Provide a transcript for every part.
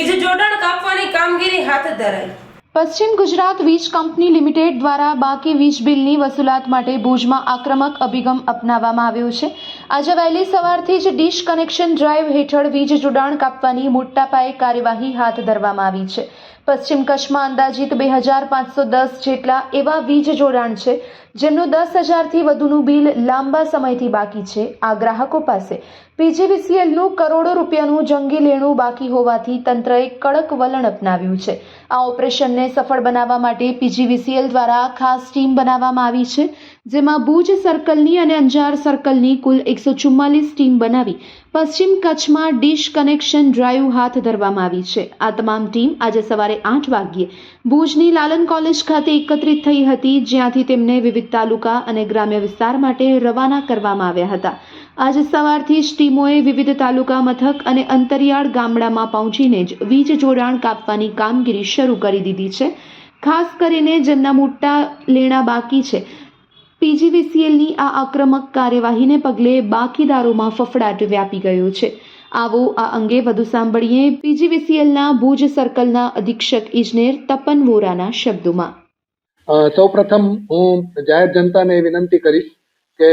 વીજ જોડાણ કાપવાની કામગીરી હાથ ધરાઈ। પશ્ચિમ ગુજરાત વીજ કંપની લિમિટેડ દ્વારા બાકી વીજ બિલની વસૂલાત માટે ભુજમાં આક્રમક અભિગમ અપનાવવામાં આવ્યો છે। આજે વહેલી સવારથી જ ડીશ કનેક્શન ડ્રાઈવ હેઠળ વીજ જોડાણ કાપવાની મોટા પાયે કાર્યવાહી હાથ ધરવામાં આવી છે। પશ્ચિમ કચ્છમાં અંદાજિત 2510 જેટલા એવા વીજ જોડાણ છે જેમનું 10,000થી વધુનું બિલ લાંબા સમયથી બાકી છે। આ ગ્રાહકો પાસે પીજીવીસીએલનું કરોડો રૂપિયાનું જંગી લેણું બાકી હોવાથી તંત્રએ કડક વલણ અપનાવ્યું છે। આ ઓપરેશનને સફળ બનાવવા માટે પીજીવીસીએલ દ્વારા ખાસ ટીમ બનાવવામાં આવી છે, જેમાં ભુજ સર્કલની અને અંજાર સર્કલની કુલ 144 ટીમ બનાવી પશ્ચિમ કચ્છમાં ડીશ કનેક્શન ડ્રાઈવ હાથ ધરવામાં આવી છે। આ તમામ ટીમ આજે સવારે 8 વાગ્યે ભુજની લાલન કોલેજ ખાતે એકત્રિત થઈ હતી, જ્યાંથી તેમને વિવિધ તાલુકા અને ગ્રામ્ય વિસ્તાર માટે રવાના કરવામાં આવ્યા હતા। આજે સવારથી જ ટીમોએ વિવિધ તાલુકા મથક અને અંતરિયાળ ગામડામાં પહોંચીને જ વીજ જોડાણ કાપવાની કામગીરી શરૂ કરી દીધી છે। ખાસ કરીને જેમના મોટા લેણા બાકી છે, પીજીવીસીએલની આ આક્રમક કાર્યવાહીને પગલે બાકીદારોમાં ફફડાટ વ્યાપી ગયો છે। આવો આ અંગે વધુ સાંભળીએ પીજીવીસીએલના ભુજ સર્કલના અધિક્ષક ઇજનેર તપન વોરાના શબ્દોમાં। સૌપ્રથમ હું જાહેર જનતાને વિનંતી કરીશ કે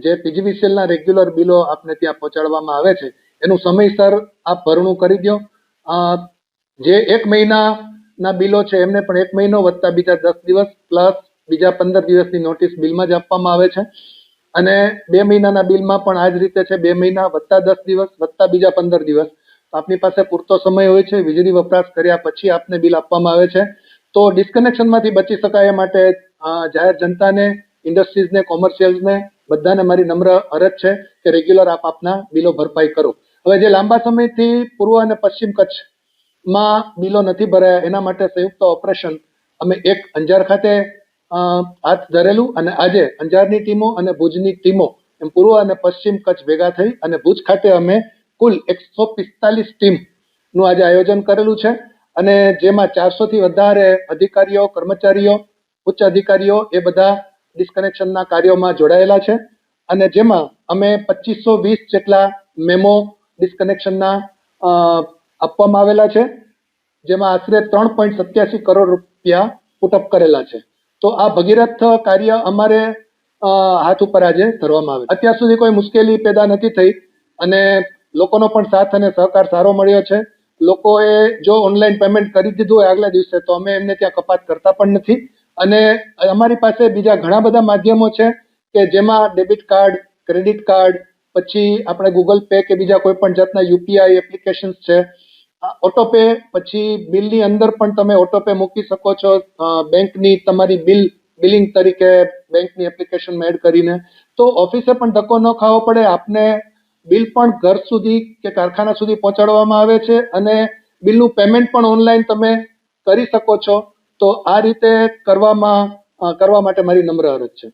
જે પીજીવીસીએલના રેગ્યુલર બિલો આપને ત્યાં પહોંચાડવામાં આવે છે એનું સમયસર આપ ભરણું કરી દો। જે 1 મહિનાના બિલો છે એમને પણ 1 મહિનો વત્તા બીજા 10 દિવસ પ્લસ બીજા 15 દિવસની નોટિસ બિલમાં જ આપવામાં આવે છે, અને 2 મહિનાના બિલમાં પણ આ જ રીતે છે, 2 મહિના વત્તા 10 દિવસ વત્તા બીજા 15 દિવસ। આપની પાસે પૂરતો સમય હોય છે, વીજળી વપરાશ કર્યા પછી આપને બિલ આપવામાં આવે છે। તો ડિસ્કનેક્શનમાંથી બચી શકાય એ માટે જાહેર જનતાને, ઇન્ડસ્ટ્રીઝને, કોમર્શિયલ્સને બધાને મારી નમ્ર અરજ છે કે રેગ્યુલર આપના બિલો ભરપાઈ કરો। હવે જે લાંબા સમયથી પૂર્વ અને પશ્ચિમ કચ્છમાં બિલો નથી ભરાયા એના માટે સંયુક્ત ઓપરેશન અમે એક અંજાર ખાતે હાથ ધરેલું, અને આજે અંજારની ટીમો અને ભુજની ટીમો એમ પૂર્વ અને પશ્ચિમ કચ્છ ભેગા થઈ અને ભુજ ખાતે અમે કુલ 145 ટીમનું આજે આયોજન કરેલું છે, અને જેમાં 400થી વધારે અધિકારીઓ, કર્મચારીઓ, ઉચ્ચ અધિકારીઓ એ બધા ડિસ્કનેક્શનના કાર્યોમાં જોડાયેલા છે, અને જેમાં અમે 2520 જેટલા મેમો ડિસ્કનેક્શનના આપવામાં આવેલા છે, જેમાં આશરે 3.87 કરોડ રૂપિયા પુટઅપ કરેલા છે। તો આ ભગીરથ કાર્ય અમારે હાથ ઉપર આજે ધરવામાં આવે। અત્યાર સુધી કોઈ મુશ્કેલી પેદા નથી થઈ અને લોકોનો પણ સાથ અને સહકાર સારો મળ્યો છે। લોકોએ જો ઓનલાઈન પેમેન્ટ કરી દીધું હોય આગલા દિવસે તો અમે એમને ત્યાં કપાત કરતા પણ નથી, અને અમારી પાસે બીજા ઘણા બધા માધ્યમો છે કે જેમાં ડેબિટ કાર્ડ, ક્રેડિટ કાર્ડ, પછી આપણે ગૂગલ પે કે બીજા કોઈ પણ જાતના યુપીઆઈ એપ્લિકેશન્સ છે, ઓટોપે, પછી બિલની અંદર પણ તમે ઓટોપે મૂકી શકો છો, બેંકની તમારી બિલિંગ તરીકે બેંકની એપ્લિકેશનમાં એડ કરીને। તો ઓફિસે પણ ધક્કો ન ખાવો પડે, આપને બિલ પણ ઘર સુધી કે કારખાના સુધી પહોંચાડવામાં આવે છે, અને બિલનું પેમેન્ટ પણ ઓનલાઈન તમે કરી શકો છો। તો આ રીતે કરવા માટે મારી નમ્ર અરજ છે।